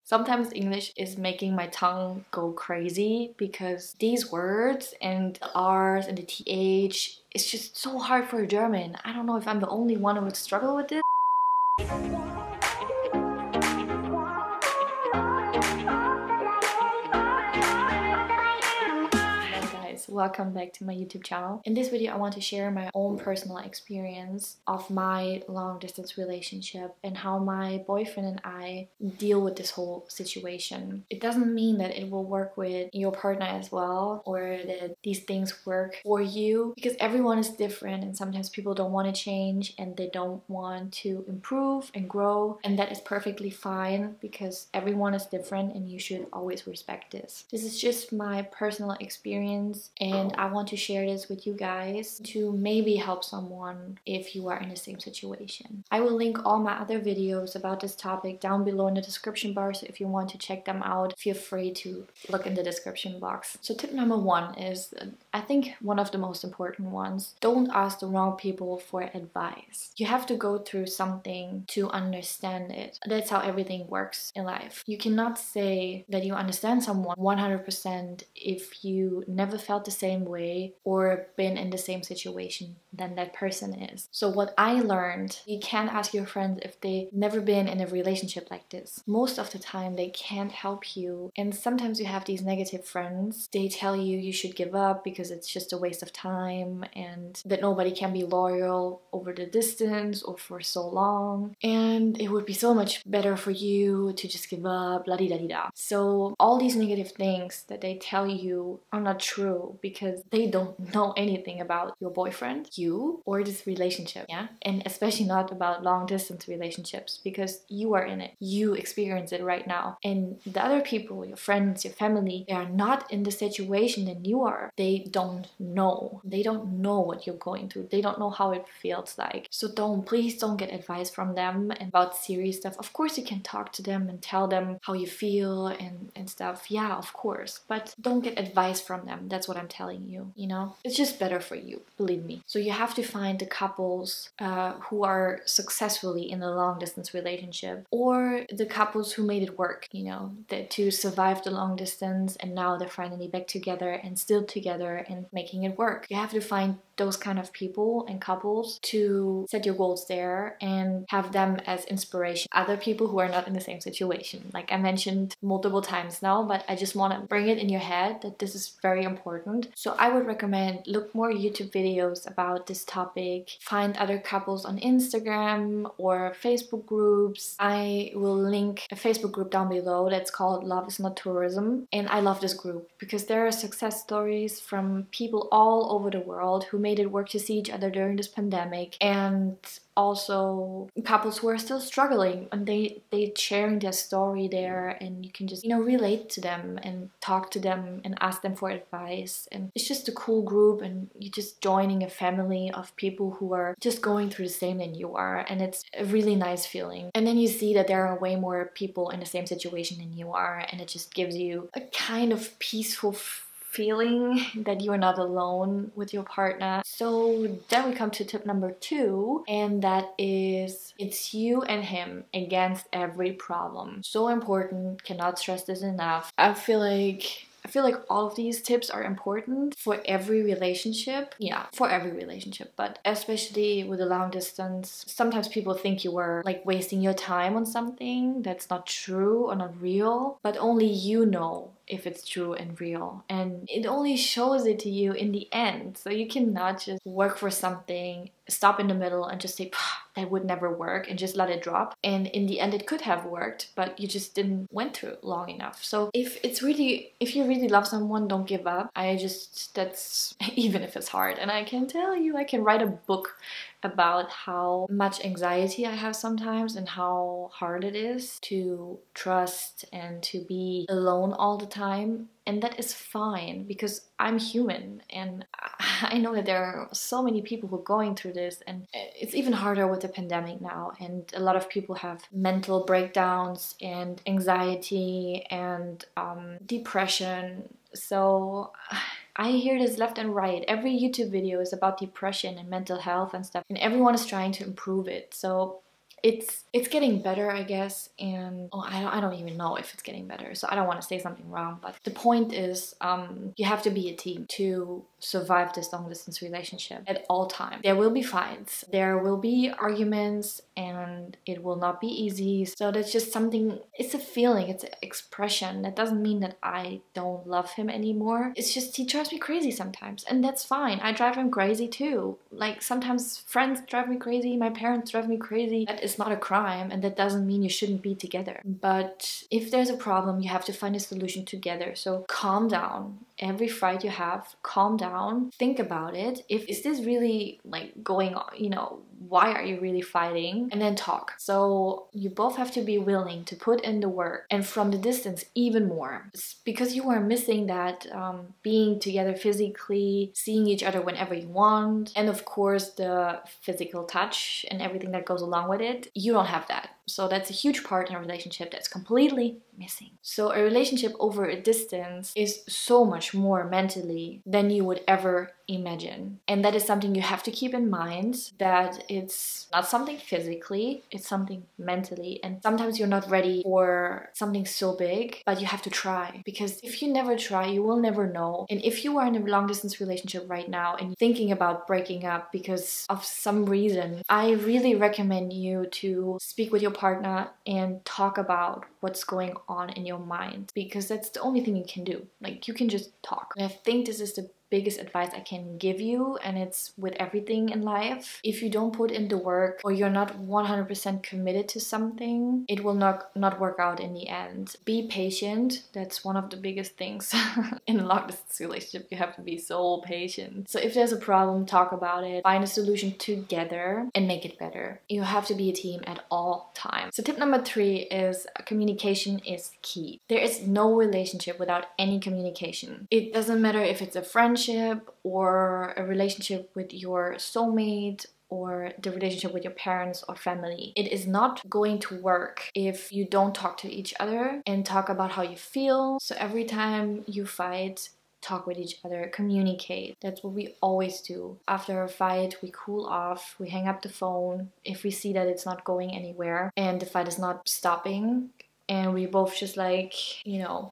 Sometimes English is making my tongue go crazy because these words and the R's and the TH, it's just so hard for German. I don't know if I'm the only one who would struggle with this. Welcome back to my YouTube channel. In this video I want to share my own personal experience of my long distance relationship and how my boyfriend and I deal with this whole situation. It doesn't mean that it will work with your partner as well, or that these things work for you, because everyone is different and sometimes people don't want to change and they don't want to improve and grow, and that is perfectly fine because everyone is different and you should always respect this. This is just my personal experience and I want to share this with you guys to maybe help someone if you are in the same situation. I will link all my other videos about this topic down below in the description bar, so if you want to check them out, feel free to look in the description box. So tip number one is, I think one of the most important ones: don't ask the wrong people for advice. You have to go through something to understand it. That's how everything works in life. You cannot say that you understand someone 100% if you never felt the same way or been in the same situation than that person is. So what I learned, you can't ask your friends if they've never been in a relationship like this. Most of the time they can't help you, and sometimes you have these negative friends. They tell you you should give up because it's just a waste of time and that nobody can be loyal over the distance or for so long, and it would be so much better for you to just give up, la di da di da. So all these negative things that they tell you are not true because they don't know anything about your boyfriend, you, or this relationship, yeah? And especially not about long distance relationships because you are in it. You experience it right now. And the other people, your friends, your family, they are not in the situation that you are. They don't know. They don't know what you're going through. They don't know how it feels like. So please don't get advice from them about serious stuff. Of course you can talk to them and tell them how you feel and stuff. Yeah, of course. But don't get advice from them. That's what I'm telling you, you know? It's just better for you, believe me. So you have to find the couples who are successfully in a long distance relationship, or the couples who made it work, you know, that to survive the long distance and now they're finally back together and still together and making it work. You have to find those kind of people and couples to set your goals there and have them as inspiration. Other people who are not in the same situation, like I mentioned multiple times now, but I just want to bring it in your head that this is very important. So I would recommend look more YouTube videos about this topic, find other couples on Instagram or Facebook groups. I will link a Facebook group down below that's called Love is Not Tourism, and I love this group because there are success stories from people all over the world who made it work to see each other during this pandemic, and also couples who are still struggling, and they sharing their story there, and you can just, you know, relate to them and talk to them and ask them for advice. And it's just a cool group, and you're just joining a family of people who are just going through the same than you are, and it's a really nice feeling. And then you see that there are way more people in the same situation than you are, and it just gives you a kind of peaceful feeling that you are not alone with your partner. So then we come to tip number two, and that is, it's you and him against every problem. So important, cannot stress this enough. I feel like all of these tips are important for every relationship. Yeah, for every relationship, but especially with a long distance. Sometimes people think you are like wasting your time on something that's not true or not real, but only you know if it's true and real, and it only shows it to you in the end. So you cannot just work for something, stop in the middle and just say that would never work and just let it drop, and in the end it could have worked, but you just didn't went through it long enough. So if you really love someone, don't give up. That's even if it's hard, and I can tell you, I can write a book about how much anxiety I have sometimes and how hard it is to trust and to be alone all the time. And that is fine because I'm human, and I know that there are so many people who are going through this, and it's even harder with the pandemic now, and a lot of people have mental breakdowns and anxiety and depression. So I hear this left and right. Every YouTube video is about depression and mental health and stuff, and everyone is trying to improve it. So it's getting better, I guess. And I don't even know if it's getting better, so I don't want to say something wrong, but the point is, you have to be a team to survive this long distance relationship at all times. There will be fights, there will be arguments, and it will not be easy. So that's just something, it's a feeling, it's an expression. That doesn't mean that I don't love him anymore. It's just he drives me crazy sometimes, and that's fine. I drive him crazy too. Like sometimes friends drive me crazy, my parents drive me crazy. That is not a crime, and that doesn't mean you shouldn't be together. But if there's a problem, you have to find a solution together. So calm down. Every fight you have, calm down, think about it. Is this really like going on, you know, why are you really fighting? And then talk. So you both have to be willing to put in the work, and from the distance even more, because you are missing that being together physically, seeing each other whenever you want, and of course the physical touch and everything that goes along with it. You don't have that. So that's a huge part in a relationship that's completely missing. So a relationship over a distance is so much more mentally than you would ever imagine. And that is something you have to keep in mind, that it's not something physically, it's something mentally. And sometimes you're not ready for something so big, but you have to try. Because if you never try, you will never know. And if you are in a long distance relationship right now and thinking about breaking up because of some reason, I really recommend you to speak with your partner and talk about what's going on in your mind, because that's the only thing you can do. Like, you can just talk. And I think this is the biggest advice I can give you, and it's with everything in life. If you don't put in the work, or you're not 100% committed to something, it will not work out in the end. Be patient. That's one of the biggest things in a long distance relationship. You have to be so patient. So if there's a problem, talk about it, find a solution together and make it better. You have to be a team at all times. So tip number 3 is communication is key. There is no relationship without any communication. It doesn't matter if it's a friendship or a relationship with your soulmate or the relationship with your parents or family. It is not going to work if you don't talk to each other and talk about how you feel. So every time you fight, talk with each other, communicate. That's what we always do. After a fight, we cool off, we hang up the phone if we see that it's not going anywhere and the fight is not stopping, and we both just like, you know,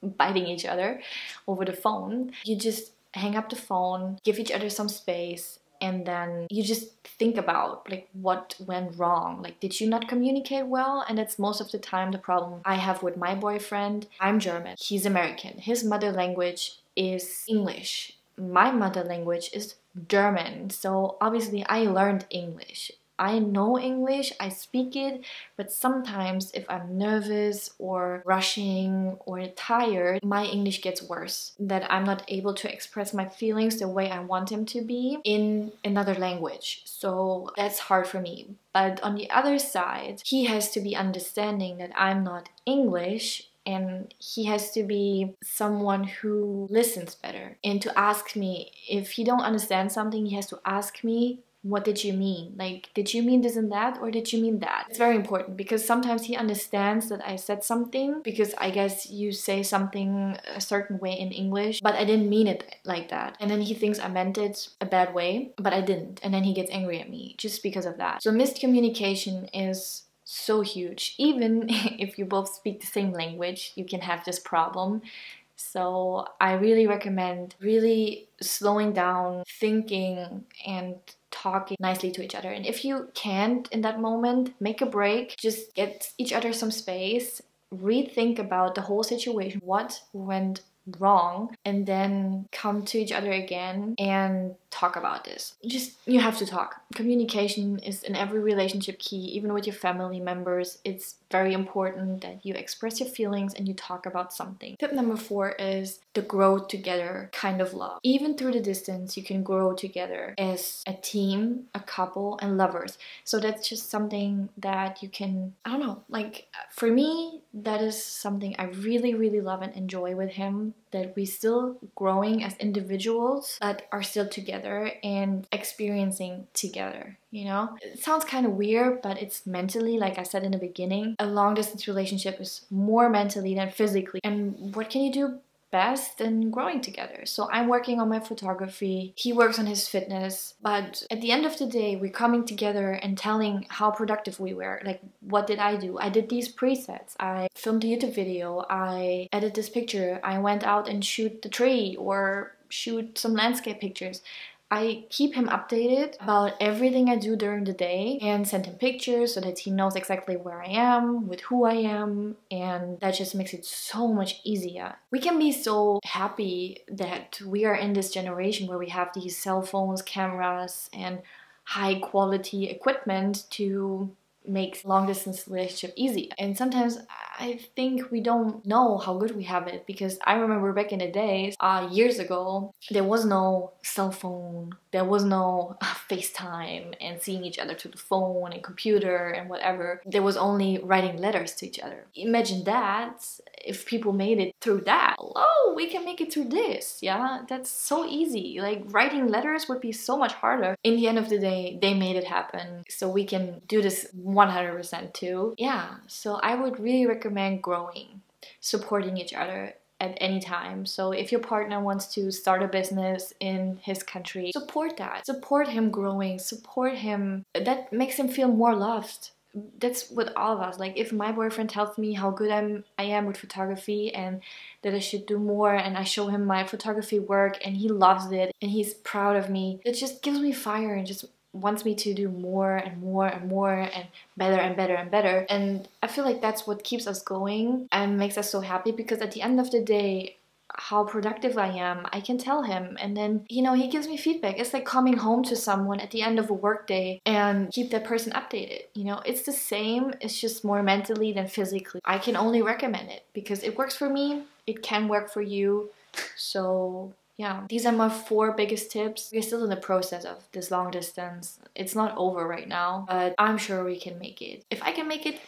biting each other over the phone. You just hang up the phone, give each other some space, and then you just think about like what went wrong. Like, did you not communicate well? And that's most of the time the problem I have with my boyfriend. I'm German, he's American. His mother language is English. My mother language is German. So obviously I learned English. I know English, I speak it, but sometimes if I'm nervous or rushing or tired, my English gets worse. That I'm not able to express my feelings the way I want them to be in another language. So that's hard for me. But on the other side, he has to be understanding that I'm not English, and he has to be someone who listens better. And to ask me, if he don't understand something, he has to ask me, what did you mean? Like, did you mean this and that, or did you mean that? It's very important, because sometimes he understands that I said something, because I guess you say something a certain way in English, but I didn't mean it like that. And then he thinks I meant it a bad way, but I didn't. And then he gets angry at me just because of that. So miscommunication is so huge. Even if you both speak the same language, you can have this problem. So I really recommend really slowing down, thinking, and talking nicely to each other. And if you can't in that moment, make a break, just get each other some space, rethink about the whole situation, what went wrong, and then come to each other again and talk about this. You have to talk. Communication is in every relationship key, even with your family members. It's very important that you express your feelings and you talk about something. Tip number 4 is the grow together kind of love. Even through the distance, you can grow together as a team, a couple, and lovers. So that's just something that you can, I don't know, like for me, that is something I really, really love and enjoy with him, that we still growing as individuals that are still together and experiencing together, you know? It sounds kind of weird, but it's mentally, like I said in the beginning, a long distance relationship is more mentally than physically. And what can you do best than growing together. So I'm working on my photography, he works on his fitness, but at the end of the day, we're coming together and telling how productive we were. Like, what did I do? I did these presets, I filmed a YouTube video, I edited this picture, I went out and shoot the tree or shoot some landscape pictures. I keep him updated about everything I do during the day and send him pictures so that he knows exactly where I am, with who I am, and that just makes it so much easier. We can be so happy that we are in this generation where we have these cell phones, cameras, and high quality equipment to make long distance relationship easy. And sometimes I think we don't know how good we have it, because I remember back in the days, years ago, there was no cell phone, there was no FaceTime and seeing each other through the phone and computer and whatever. There was only writing letters to each other. Imagine that, if people made it through that. Hello, we can make it through this, yeah? That's so easy. Like, writing letters would be so much harder. In the end of the day, they made it happen, so we can do this 100% too. Yeah, so I would really recommend growing, supporting each other at any time. So if your partner wants to start a business in his country, support that. Support him growing, support him. That makes him feel more loved. That's with all of us. Like, if my boyfriend tells me how good I am with photography and that I should do more, and I show him my photography work and he loves it and he's proud of me, it just gives me fire and just wants me to do more and more and more and better and better and better. And I feel like that's what keeps us going and makes us so happy, because at the end of the day, how productive I am, I can tell him, and then, you know, he gives me feedback. It's like coming home to someone at the end of a work day and keep that person updated. You know, it's the same, it's just more mentally than physically. I can only recommend it because it works for me, it can work for you. So yeah, these are my 4 biggest tips. We're still in the process of this long distance. It's not over right now, but I'm sure we can make it. If I can make it,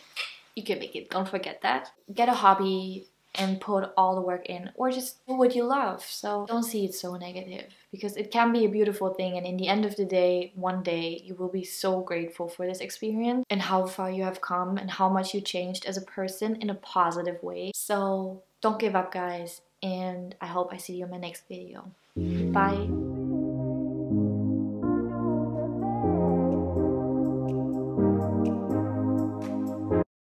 you can make it. Don't forget that. Get a hobby and put all the work in, or just do what you love. So don't see it so negative, because it can be a beautiful thing, and in the end of the day, one day you will be so grateful for this experience and how far you have come and how much you changed as a person in a positive way. So don't give up, guys, and I hope I see you in my next video. Bye.